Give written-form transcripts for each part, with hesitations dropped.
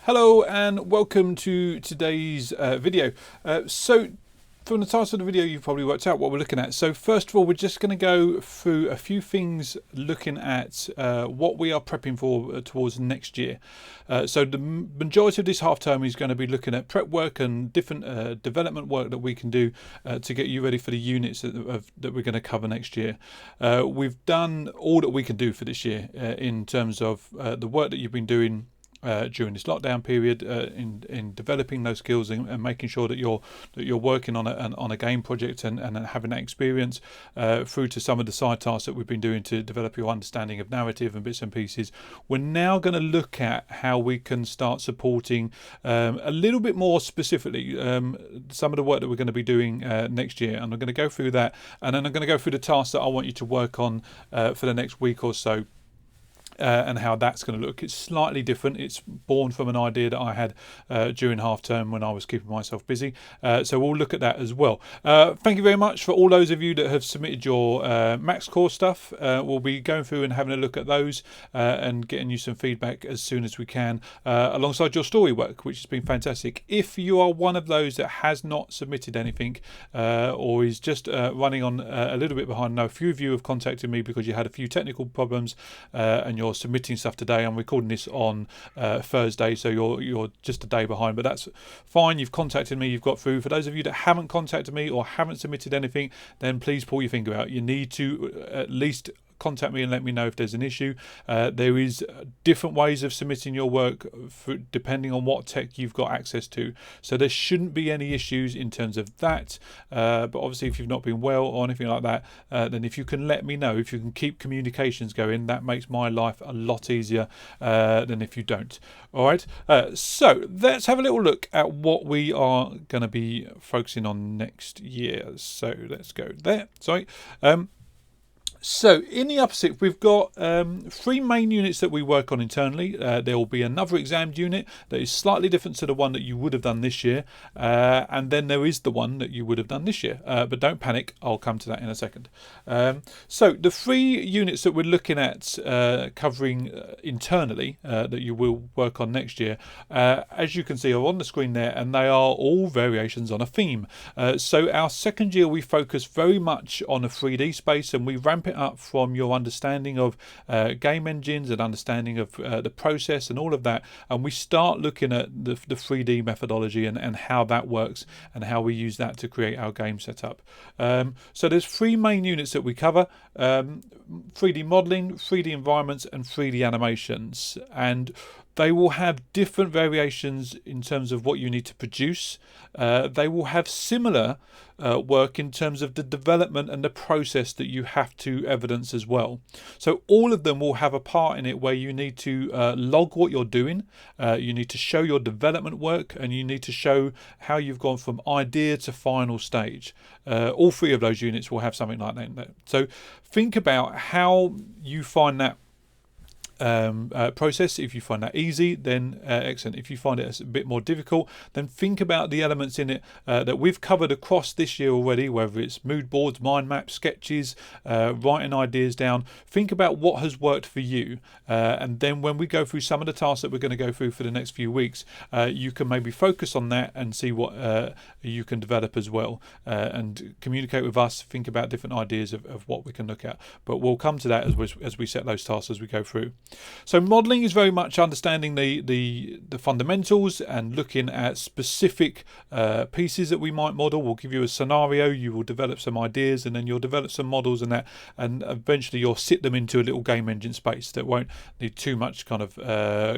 Hello and welcome to today's video. So from the title of the video you've probably worked out what we're looking at. So first of all, we're just going to go through a few things looking at what we are prepping for towards next year. So the majority of this half term is going to be looking at prep work and different development work that we can do to get you ready for the units that we're going to cover next year. We've done all that we can do for this year in terms of the work that you've been doing during this lockdown period in developing those skills and making sure that you're working on a game project and having that experience through to some of the side tasks that we've been doing to develop your understanding of narrative and bits and pieces. We're now going to look at how we can start supporting a little bit more specifically some of the work that we're going to be doing next year, and I'm going to go through that, and then I'm going to go through the tasks that I want you to work on for the next week or so. And how that's going to look. It's slightly different. It's born from an idea that I had during half term when I was keeping myself busy. So we'll look at that as well. Thank you very much for all those of you that have submitted your Max Core stuff. We'll be going through and having a look at those and getting you some feedback as soon as we can, alongside your story work, which has been fantastic. If you are one of those that has not submitted anything or is just running on a little bit behind, I know a few of you have contacted me because you had a few technical problems and you're submitting stuff today. I'm recording this on Thursday, so you're just a day behind, but that's fine. You've contacted me, you've got through. For those of you that haven't contacted me or haven't submitted anything, then please pull your finger out. You need to at least contact me and let me know if there's an issue. There is different ways of submitting your work depending on what tech you've got access to, so there shouldn't be any issues in terms of that, but obviously if you've not been well or anything like that, then if you can let me know, if you can keep communications going, that makes my life a lot easier than if you don't. Alright, so let's have a little look at what we are going to be focusing on next year. So let's go there. So in the upset, we've got three main units that we work on internally. There will be another examed unit that is slightly different to the one that you would have done this year, and then there is the one that you would have done this year, but don't panic, I'll come to that in a second. So the three units that we're looking at covering internally that you will work on next year, as you can see, are on the screen there, and they are all variations on a theme. So our second year we focus very much on a 3D space, and we ramp it up from your understanding of game engines and understanding of the process and all of that, and we start looking at the 3D methodology and how that works and how we use that to create our game setup. So there's three main units that we cover: 3D modeling, 3D environments, and 3D animations, and they will have different variations in terms of what you need to produce. They will have similar work in terms of the development and the process that you have to evidence as well. So all of them will have a part in it where you need to log what you're doing, you need to show your development work, and you need to show how you've gone from idea to final stage. All three of those units will have something like that. So think about how you find that process. If you find that easy, then excellent. If you find it a bit more difficult, then think about the elements in it that we've covered across this year already, whether it's mood boards, mind maps, sketches, writing ideas down. Think about what has worked for you, and then when we go through some of the tasks that we're going to go through for the next few weeks, you can maybe focus on that and see what you can develop as well, and communicate with us. Think about different ideas of what we can look at, but we'll come to that as we set those tasks as we go through. So modelling is very much understanding the fundamentals and looking at specific pieces that we might model. We'll give you a scenario, you will develop some ideas, and then you'll develop some models and that, and eventually you'll sit them into a little game engine space that won't need too much kind of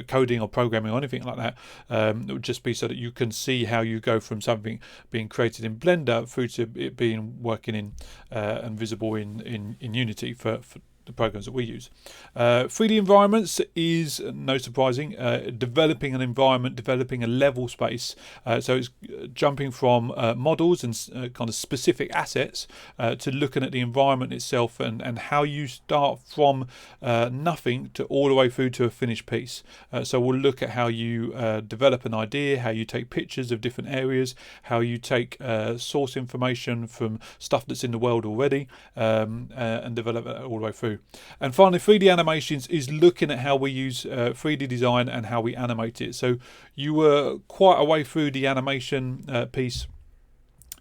coding or programming or anything like that. It would just be so that you can see how you go from something being created in Blender through to it being working in and visible in Unity for the programs that we use. 3D environments is no surprising, developing an environment, developing a level space. So it's jumping from models and kind of specific assets to looking at the environment itself and how you start from nothing to all the way through to a finished piece. So we'll look at how you develop an idea, how you take pictures of different areas, how you take source information from stuff that's in the world already, and develop it all the way through. through. And finally, 3D animations is looking at how we use 3D design and how we animate it. So you were quite a way through the animation piece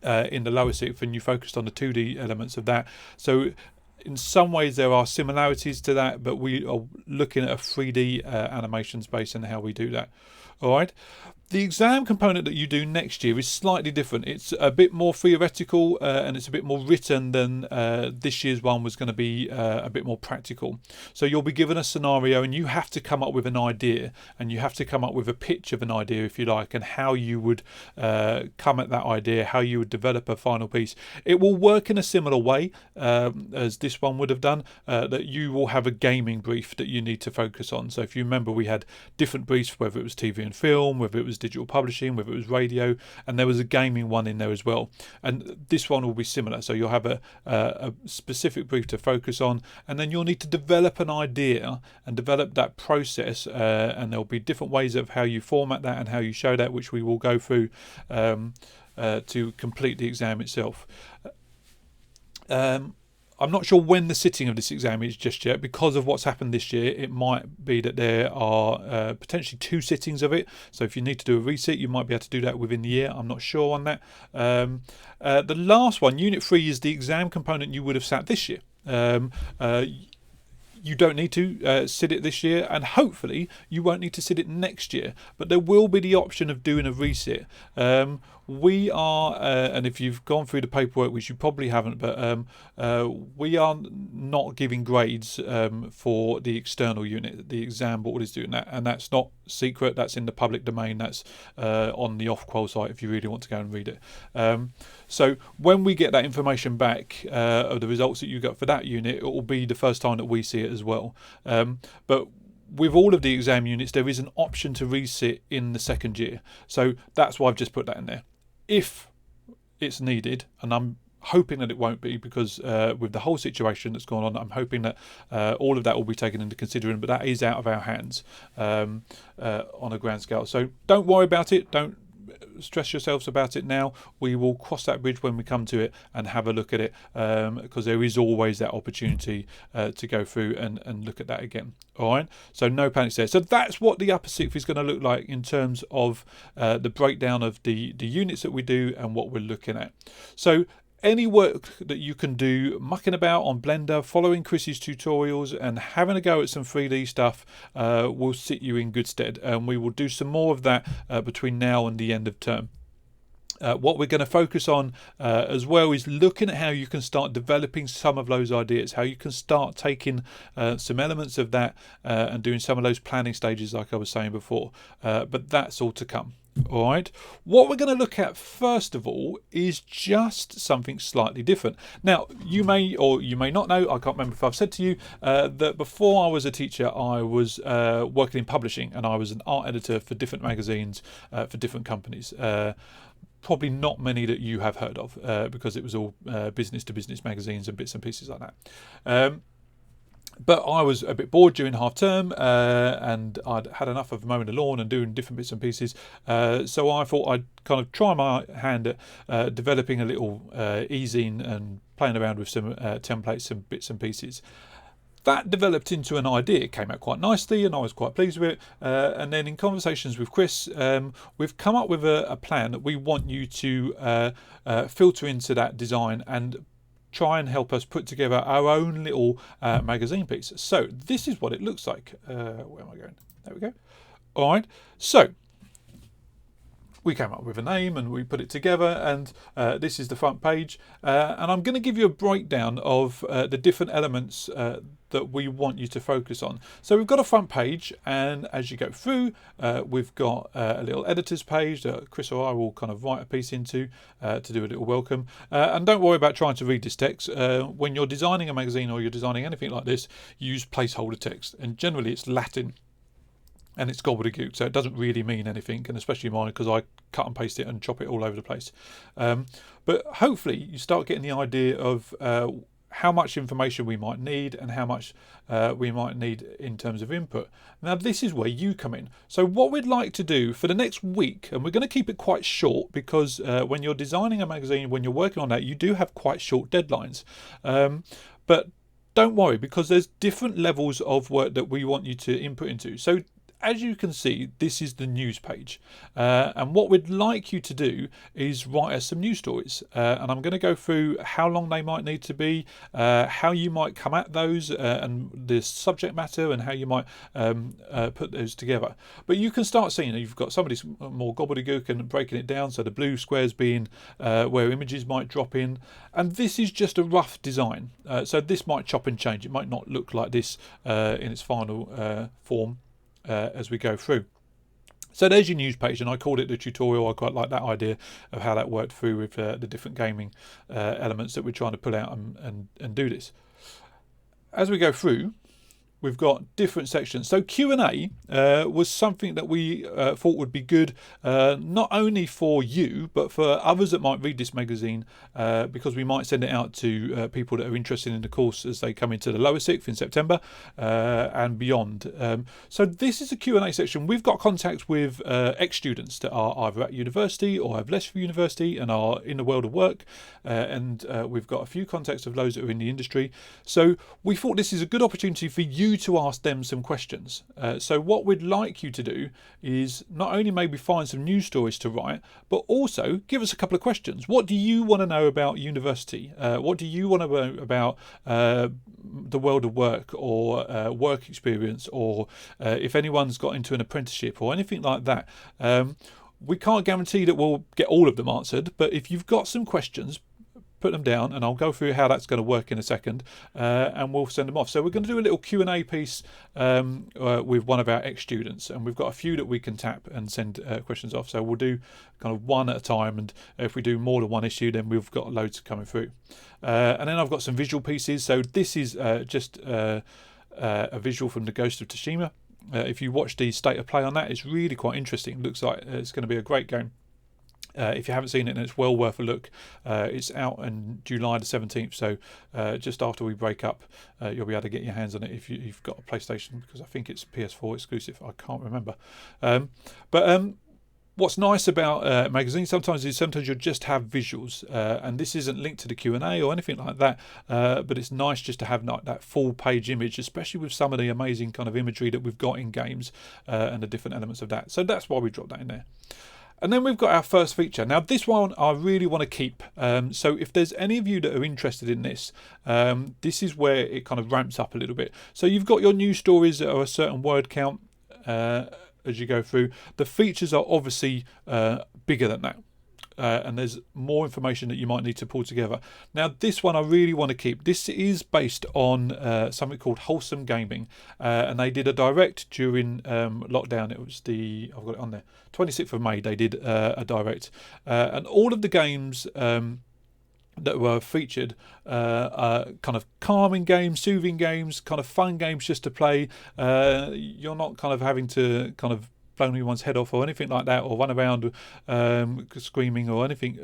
in the lower 6th, and you focused on the 2D elements of that. So in some ways there are similarities to that, but we are looking at a 3D animation space and how we do that. All right. The exam component that you do next year is slightly different. It's a bit more theoretical and it's a bit more written than this year's one was going to be a bit more practical. So you'll be given a scenario and you have to come up with an idea, and you have to come up with a pitch of an idea, if you like, and how you would come at that idea, how you would develop a final piece. It will work in a similar way as this one would have done, that you will have a gaming brief that you need to focus on. So if you remember, we had different briefs, whether it was TV and film, whether it was digital publishing, whether it was radio, and there was a gaming one in there as well. And this one will be similar. So you'll have a specific brief to focus on, and then you'll need to develop an idea and develop that process, and there'll be different ways of how you format that and how you show that, which we will go through to complete the exam itself. I'm not sure when the sitting of this exam is just yet. Because of what's happened this year, it might be that there are potentially 2 sittings of it. So if you need to do a resit, you might be able to do that within the year. I'm not sure on that. The last one, Unit 3, is the exam component you would have sat this year. You don't need to sit it this year, and hopefully you won't need to sit it next year, but there will be the option of doing a resit. We are, and if you've gone through the paperwork, which you probably haven't, but we are not giving grades for the external unit. The exam board is doing that, and that's not secret. That's in the public domain. That's on the Ofqual site if you really want to go and read it. So when we get that information back of the results that you got for that unit, it will be the first time that we see it as well. But with all of the exam units, there is an option to resit in the second year. So that's why I've just put that in there. If it's needed, and I'm hoping that it won't be, because with the whole situation that's gone on, I'm hoping that all of that will be taken into consideration, but that is out of our hands on a grand scale. So don't worry about it. Don't stress yourselves about it now. We will cross that bridge when we come to it and have a look at it, because there is always that opportunity to go through and look at that again. All right, so no panic there. So that's what the upper 6th is going to look like in terms of the breakdown of the units that we do and what we're looking at. So any work that you can do mucking about on Blender, following Chris's tutorials and having a go at some 3D stuff will sit you in good stead, and we will do some more of that between now and the end of term. What we're going to focus on as well is looking at how you can start developing some of those ideas, how you can start taking some elements of that and doing some of those planning stages like I was saying before, but that's all to come. All right, what we're going to look at first of all is just something slightly different. Now, you may or you may not know, I can't remember if I've said to you, that before I was a teacher, I was working in publishing, and I was an art editor for different magazines for different companies. Probably not many that you have heard of, because it was all business to business magazines and bits and pieces like that. But I was a bit bored during half term, and I'd had enough of mowing the lawn and doing different bits and pieces. So I thought I'd kind of try my hand at developing a little ezine and playing around with some templates and bits and pieces. That developed into an idea. It came out quite nicely and I was quite pleased with it. And then in conversations with Chris, we've come up with a plan that we want you to filter into that design and try and help us put together our own little magazine piece. So this is what it looks like. Where am I going? There we go. All right. So we came up with a name and we put it together, and this is the front page. And I'm going to give you a breakdown of the different elements that we want you to focus on. So we've got a front page, and as you go through, we've got a little editor's page that Chris or I will kind of write a piece into to do a little welcome. And don't worry about trying to read this text. When you're designing a magazine or you're designing anything like this, use placeholder text, and generally it's Latin. And it's gobbledygook, so it doesn't really mean anything, and especially mine, because I cut and paste it and chop it all over the place. But hopefully you start getting the idea of how much information we might need and how much we might need in terms of input. Now this is where you come in. So what we'd like to do for the next week, and we're going to keep it quite short, because when you're designing a magazine, when you're working on that, you do have quite short deadlines. But don't worry, because there's different levels of work that we want you to input into. So as you can see, this is the news page, and what we'd like you to do is write us some news stories, and I'm going to go through how long they might need to be, how you might come at those, and the subject matter, and how you might put those together. But you can start seeing you've got somebody's more gobbledygook and breaking it down, so the blue squares being where images might drop in, and this is just a rough design, so this might chop and change. It might not look like this in its final form as we go through. So there's your news page, and I called it the tutorial. I quite like that idea of how that worked through with the different gaming elements that we're trying to pull out and do this. As we go through, we've got different sections. So Q&A was something that we thought would be good, not only for you, but for others that might read this magazine, because we might send it out to people that are interested in the course as they come into the lower 6th in September and beyond. So this is a Q&A section. We've got contacts with ex-students that are either at university or have left for university and are in the world of work, and we've got a few contacts of those that are in the industry. So we thought this is a good opportunity for you to ask them some questions. So what we'd like you to do is not only maybe find some news stories to write, but also give us a couple of questions. What do you want to know about university? What do you want to know about the world of work, or work experience, or if anyone's got into an apprenticeship or anything like that? We can't guarantee that we'll get all of them answered, but if you've got some questions, put them down, and I'll go through how that's going to work in a second, and we'll send them off. So we're going to do a little Q&A piece with one of our ex-students, and we've got a few that we can tap and send questions off. So we'll do kind of one at a time, and if we do more than one issue, then we've got loads coming through. And then I've got some visual pieces. So this is just a visual from the Ghost of Tsushima. If you watch the state of play on that, it's really quite interesting. It looks like it's going to be a great game. If you haven't seen it, and it's well worth a look. It's out on July the 17th, so just after we break up, you'll be able to get your hands on it if you've got a PlayStation, because I think it's PS4 exclusive. I can't remember. But what's nice about magazines sometimes you'll just have visuals, and this isn't linked to the Q&A or anything like that, but it's nice just to have that full page image, especially with some of the amazing kind of imagery that we've got in games and the different elements of that. So that's why we dropped that in there. And then we've got our first feature. Now this one I really want to keep. So if there's any of you that are interested in this, this is where it kind of ramps up a little bit. So you've got your news stories that are a certain word count as you go through. The features are obviously bigger than that. And there's more information that you might need to pull together. Now this one I really want to keep. This is based on something called Wholesome Gaming, and they did a direct during lockdown. It was I've got it on there, 26th of May they did a direct, and all of the games that were featured kind of calming games, soothing games, kind of fun games just to play. You're not kind of having to kind of blown anyone's head off or anything like that, or run around screaming or anything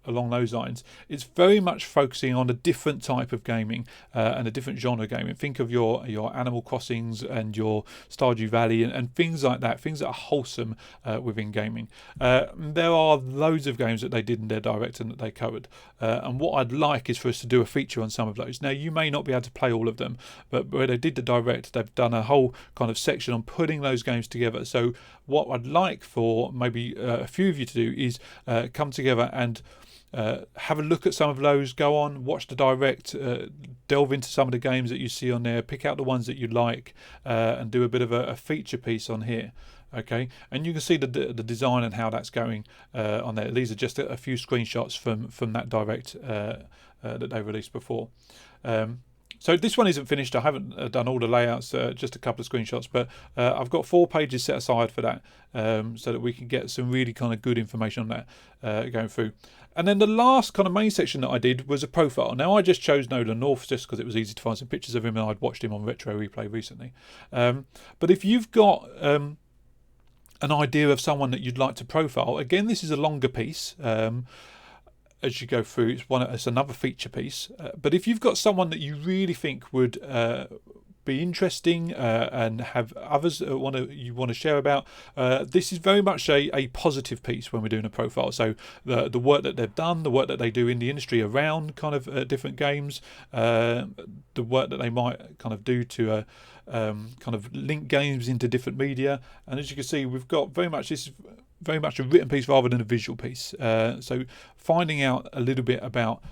along those lines. It's very much focusing on a different type of gaming and a different genre of gaming. Think of your Animal Crossings and your Stardew Valley and things like that, things that are wholesome within gaming. There are loads of games that they did in their direct and that they covered, and what I'd like is for us to do a feature on some of those. Now you may not be able to play all of them, but where they did the direct, they've done a whole kind of section on putting those games together. So what I'd like for maybe a few of you to do is come together and have a look at some of those, go on, watch the direct, delve into some of the games that you see on there, pick out the ones that you like, and do a bit of a feature piece on here. Okay, and you can see the design and how that's going on there. These are just a few screenshots from that direct that they released before. So this one isn't finished. I haven't done all the layouts, just a couple of screenshots, but I've got 4 pages set aside for that, so that we can get some really kind of good information on that going through. And then the last kind of main section that I did was a profile. Now I just chose Nolan North just because it was easy to find some pictures of him, and I'd watched him on Retro Replay recently. But if you've got an idea of someone that you'd like to profile, again, this is a longer piece. As you go through, it's another feature piece. But if you've got someone that you really think would be interesting and have others you want to share about, this is very much a positive piece when we're doing a profile. So the work that they've done, the work that they do in the industry around kind of different games, the work that they might kind of do to kind of link games into different media. And as you can see, we've got this is very much a written piece rather than a visual piece. So finding out a little bit about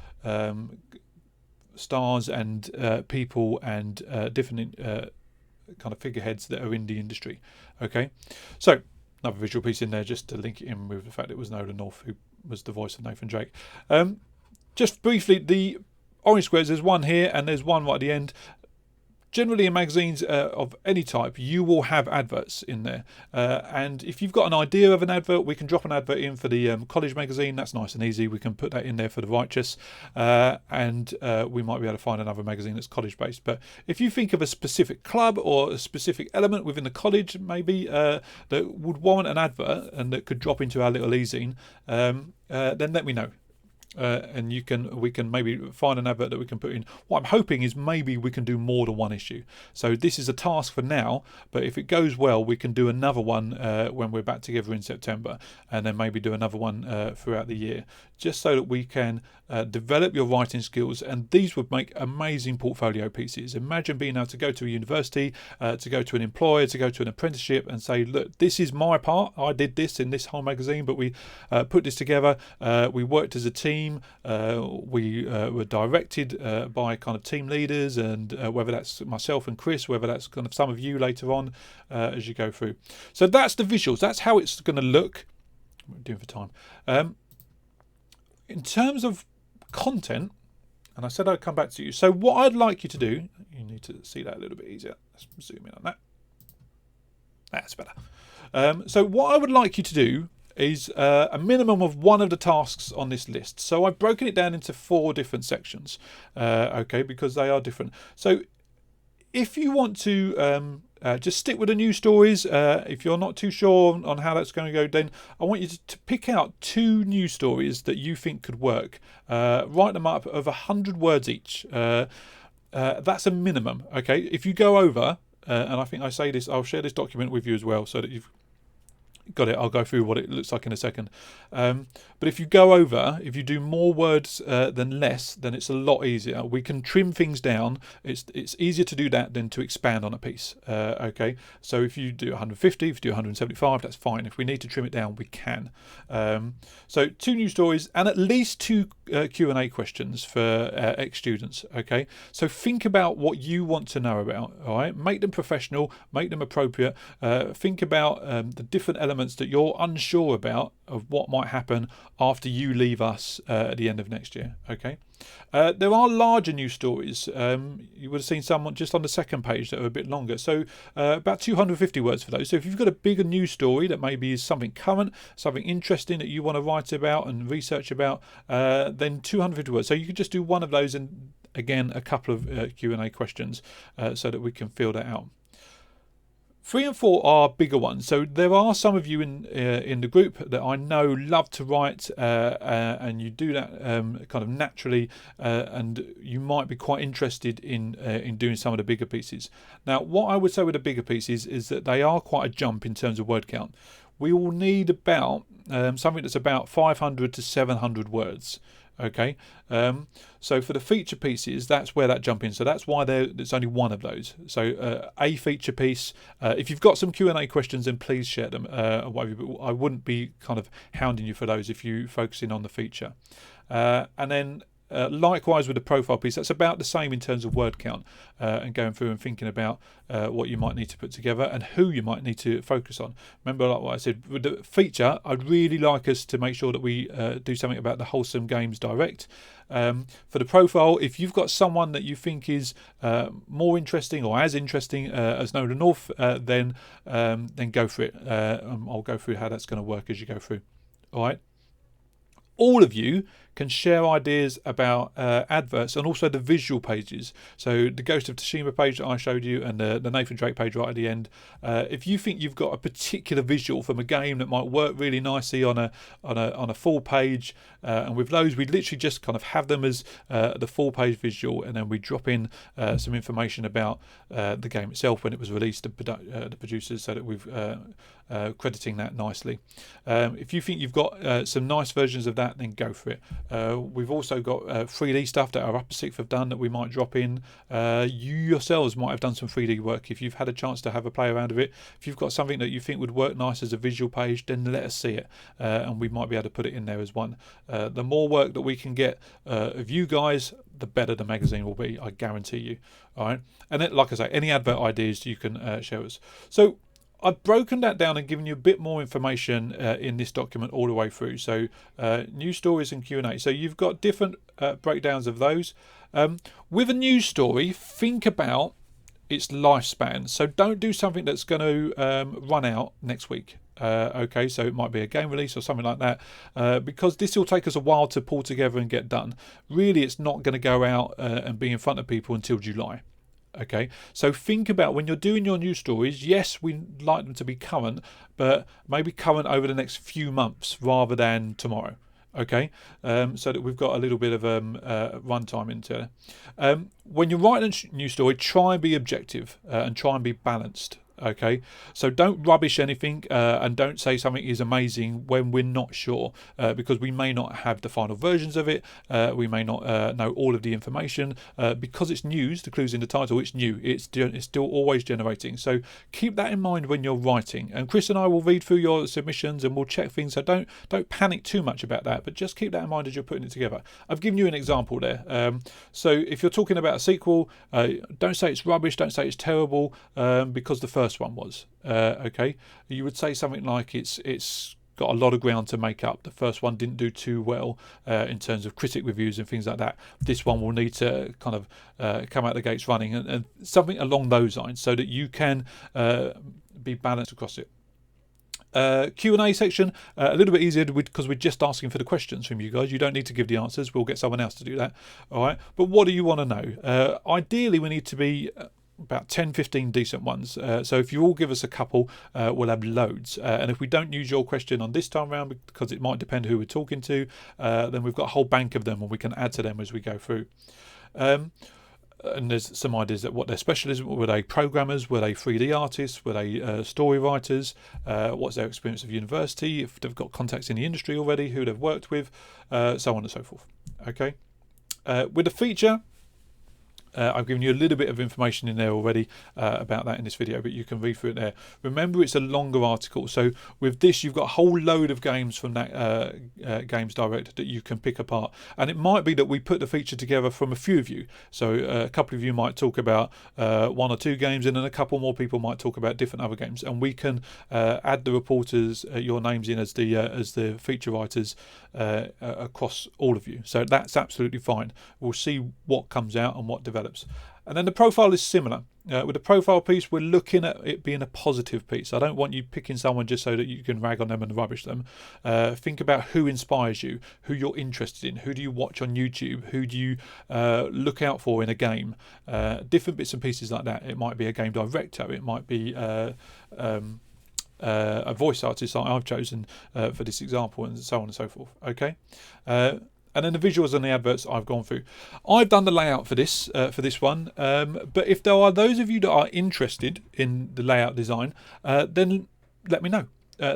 stars and people and different kind of figureheads that are in the industry. Okay, so another visual piece in there just to link it in with the fact it was Nolan North who was the voice of Nathan Drake. Just briefly, the orange squares, there's one here and there's one right at the end. Generally in magazines of any type, you will have adverts in there. And if you've got an idea of an advert, we can drop an advert in for the college magazine. That's nice and easy. We can put that in there for the Righteous. And we might be able to find another magazine that's college based. But if you think of a specific club or a specific element within the college, maybe that would warrant an advert and that could drop into our little ezine, then let me know. And we can maybe find an advert that we can put in. What I'm hoping is maybe we can do more than one issue. So this is a task for now, but if it goes well, we can do another one when we're back together in September, and then maybe do another one throughout the year, just so that we can develop your writing skills. And these would make amazing portfolio pieces. Imagine being able to go to a university, to go to an employer, to go to an apprenticeship and say, look, this is my part. I did this in this whole magazine, but we put this together. We worked as a team. We were directed by kind of team leaders, and whether that's myself and Chris, whether that's kind of some of you later on as you go through. So that's the visuals. That's how it's going to look. What are we doing for time? In terms of content, and I said I'd come back to you. So what I'd like you to do, you need to see that a little bit easier. Let's zoom in on that. That's better. So what I would like you to do is a minimum of one of the tasks on this list. So I've broken it down into 4 different sections, okay, because they are different. So if you want to just stick with the news stories, if you're not too sure on how that's going to go, then I want you to pick out 2 news stories that you think could work. Write them up of 100 words each. That's a minimum, okay? If you go over, and I think I say this, I'll share this document with you as well so that you've got it. I'll go through what it looks like in a second. But if you go over, if you do more words than less, then it's a lot easier. We can trim things down. It's easier to do that than to expand on a piece. Okay, so if you do 150, if you do 175, that's fine. If we need to trim it down, we can. So 2 news stories and at least 2 Q&A questions for ex-students. Okay, so think about what you want to know about. All right, make them professional, make them appropriate. Think about the different elements that you're unsure about of what might happen after you leave us at the end of next year. Okay, there are larger news stories. You would have seen someone just on the second page that are a bit longer, so about 250 words for those. So if you've got a bigger news story that maybe is something current, something interesting that you want to write about and research about, then 250 words. So you could just do one of those and again a couple of Q&A questions so that we can fill that out. 3 and 4 are bigger ones. So there are some of you in the group that I know love to write, and you do that kind of naturally, and you might be quite interested in doing some of the bigger pieces. Now, what I would say with the bigger pieces is that they are quite a jump in terms of word count. We will need about something that's about 500 to 700 words. Okay, so for the feature pieces, that's where that jump in. So that's why there's only one of those. So a feature piece. If you've got some Q&A questions, then please share them. I wouldn't be kind of hounding you for those if you focus in on the feature. And then likewise with the profile piece, that's about the same in terms of word count, and going through and thinking about what you might need to put together and who you might need to focus on. Remember, like what I said, with the feature, I'd really like us to make sure that we do something about the Wholesome Games Direct. For the profile, if you've got someone that you think is more interesting or as interesting as Nolan North, then go for it. I'll go through how that's going to work as you go through. All right. All of you can share ideas about adverts and also the visual pages. So the Ghost of Tsushima page that I showed you and the Nathan Drake page right at the end. If you think you've got a particular visual from a game that might work really nicely on a full page, and with those we literally just kind of have them as the full page visual, and then we drop in some information about the game itself when it was released, the producers, so that we've crediting that nicely. If you think you've got some nice versions of that, then go for it. We've also got 3D stuff that our upper sixth have done that we might drop in. You yourselves might have done some 3D work if you've had a chance to have a play around with it. If you've got something that you think would work nice as a visual page, then let us see it, and we might be able to put it in there as one. The more work that we can get of you guys, the better the magazine will be, I guarantee you. All right, and then, like I say, any advert ideas you can share us. So I've broken that down and given you a bit more information in this document all the way through. So news stories and Q&A. So you've got different breakdowns of those. With a news story, think about its lifespan. So don't do something that's going to run out next week. Okay, so it might be a game release or something like that, because this will take us a while to pull together and get done. Really, it's not going to go out and be in front of people until July. Okay, so think about when you're doing your news stories. Yes, we like them to be current, but maybe current over the next few months rather than tomorrow. Okay, so that we've got a little bit of runtime into it. When you're writing a news story, try and be objective and try and be balanced. Okay, so don't rubbish anything and don't say something is amazing when we're not sure, because we may not have the final versions of it, we may not know all of the information, because it's news. The clue's in the title, it's new, it's still always generating. So keep that in mind when you're writing, and Chris and I will read through your submissions and we'll check things, so don't panic too much about that, but just keep that in mind as you're putting it together. I've given you an example there. So if you're talking about a sequel, don't say it's rubbish, don't say it's terrible, because the first one was. Okay, you would say something like it's got a lot of ground to make up. The first one didn't do too well in terms of critic reviews and things like that. This one will need to kind of come out the gates running, and something along those lines, so that you can be balanced across it. Q&A section, a little bit easier because we're just asking for the questions from you guys. You don't need to give the answers, we'll get someone else to do that. All right, but what do you want to know? Ideally we need to be about 10-15 decent ones, so if you all give us a couple, we'll have loads, and if we don't use your question on this time round, because it might depend who we're talking to, then we've got a whole bank of them and we can add to them as we go through. And there's some ideas that what their specialism, were they programmers, were they 3D artists, were they story writers, what's their experience of university, if they've got contacts in the industry already, who they've worked with, so on and so forth. Okay, with the feature, I've given you a little bit of information in there already about that in this video, but you can read through it there. Remember, it's a longer article, so with this you've got a whole load of games from that Games Direct that you can pick apart, and it might be that we put the feature together from a few of you. So a couple of you might talk about one or two games, and then a couple more people might talk about different other games, and we can add the reporters, your names in as the feature writers across all of you. So that's absolutely fine. We'll see what comes out and what develops. And then the profile is similar. With the profile piece, we're looking at it being a positive piece. I don't want you picking someone just so that you can rag on them and rubbish them. Think about who inspires you, who you're interested in, who do you watch on YouTube, who do you look out for in a game. Different bits and pieces like that. It might be a game director, it might be a voice artist like I've chosen for this example, and so on and so forth. Okay. And then the visuals and the adverts I've gone through. I've done the layout for this one, but if there are those of you that are interested in the layout design, then let me know.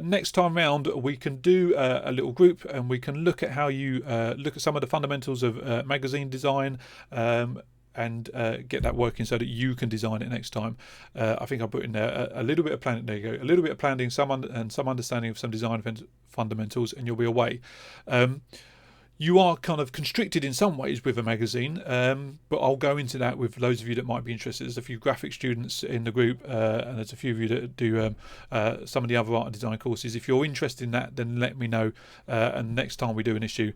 Next time round we can do a little group, and we can look at how you look at some of the fundamentals of magazine design, and get that working so that you can design it next time. I think I put in there a little bit of planning. There you go, a little bit of planning, some understanding of some design fundamentals, and you'll be away. You are kind of constricted in some ways with a magazine, but I'll go into that with those of you that might be interested. There's a few graphic students in the group, and there's a few of you that do some of the other art and design courses. If you're interested in that, then let me know, and next time we do an issue,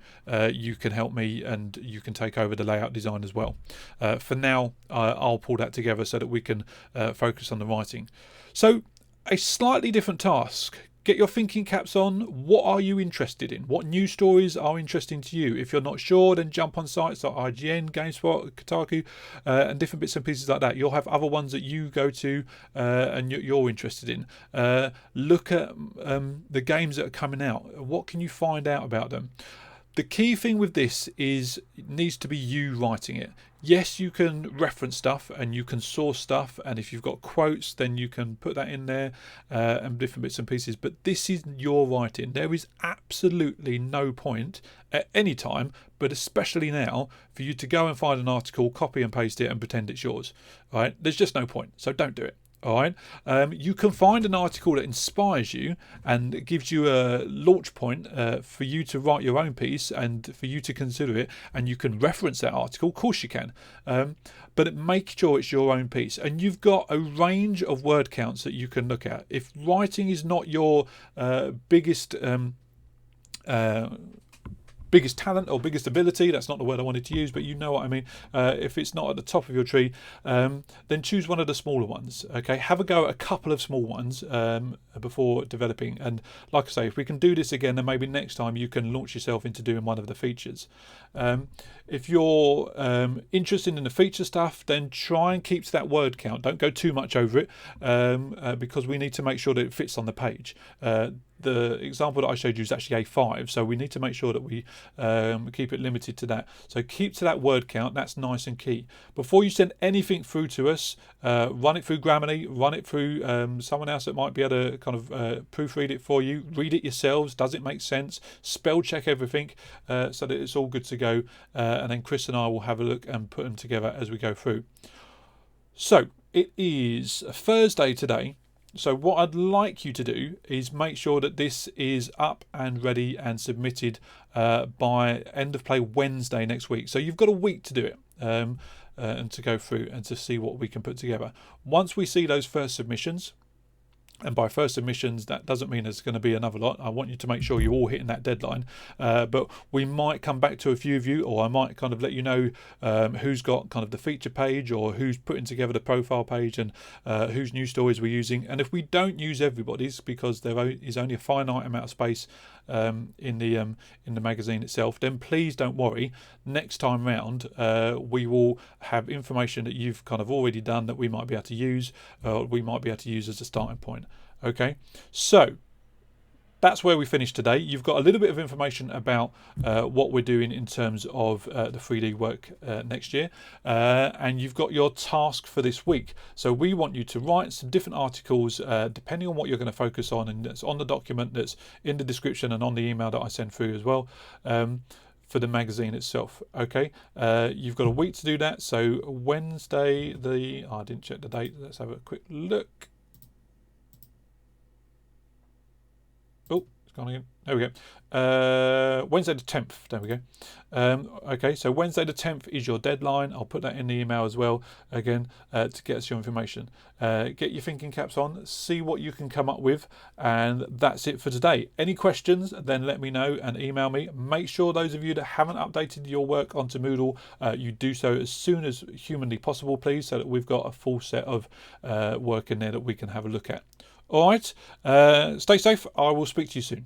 you can help me and you can take over the layout design as well. For now, I'll pull that together so that we can focus on the writing. So a slightly different task. get your thinking caps on. What are you interested in? What news stories are interesting to you? If you're not sure, then jump on sites like IGN, GameSpot, Kotaku, and different bits and pieces like that. You'll have other ones that you go to and you're interested in. Look at the games that are coming out. What can you find out about them? The key thing with this is it needs to be you writing it. Yes, you can reference stuff and you can source stuff, and if you've got quotes, then you can put that in there and different bits and pieces. But this is your writing. There is absolutely no point at any time, but especially now, for you to go and find an article, copy and paste it, and pretend it's yours. All right? There's just no point. So don't do it. All right. You can find an article that inspires you and it gives you a launch point for you to write your own piece and for you to consider it, and you can reference that article. Of course you can, but make sure it's your own piece. And you've got a range of word counts that you can look at. If writing is not your biggest talent or biggest ability, that's not the word I wanted to use, but you know what I mean. If it's not at the top of your tree, then choose one of the smaller ones. Okay, have a go at a couple of small ones before developing. And like I say, if we can do this again, then maybe next time you can launch yourself into doing one of the features. If you're interested in the feature stuff, then try and keep to that word count. Don't go too much over it because we need to make sure that it fits on the page. The example that I showed you is actually A5, so we need to make sure that we keep it limited to that. So keep to that word count. That's nice and key. Before you send anything through to us, run it through Grammarly, run it through someone else that might be able to kind of proofread it for you. Read it yourselves. Does it make sense? Spell check everything so that it's all good to go. And then Chris and I will have a look and put them together as we go through. So it is Thursday today. So what I'd like you to do is make sure that this is up and ready and submitted by end of play Wednesday next week. So you've got a week to do it and to go through and to see what we can put together. Once we see those first submissions, and by first submissions, that doesn't mean there's going to be another lot. I want you to make sure you're all hitting that deadline. But we might come back to a few of you, or I might kind of let you know who's got kind of the feature page, or who's putting together the profile page, and whose news stories we're using. And if we don't use everybody's, because there is only a finite amount of space in the magazine itself, then please don't worry. Next time round, we will have information that you've kind of already done that we might be able to use, we might be able to use as a starting point. Okay, so that's where we finished today. You've got a little bit of information about what we're doing in terms of the 3D work next year, and you've got your task for this week. So we want you to write some different articles depending on what you're going to focus on, and that's on the document that's in the description and on the email that I send through as well. For the magazine itself. Okay, you've got a week to do that. So Wednesday, I didn't check the date. Let's have a quick look. Oh, it's gone again. There we go. Wednesday the 10th. There we go. Okay, so Wednesday the 10th is your deadline. I'll put that in the email as well, again, to get us your information. Get your thinking caps on, see what you can come up with, and that's it for today. Any questions, then let me know and email me. Make sure those of you that haven't updated your work onto Moodle, you do so as soon as humanly possible, please, so that we've got a full set of work in there that we can have a look at. All right, stay safe. I will speak to you soon.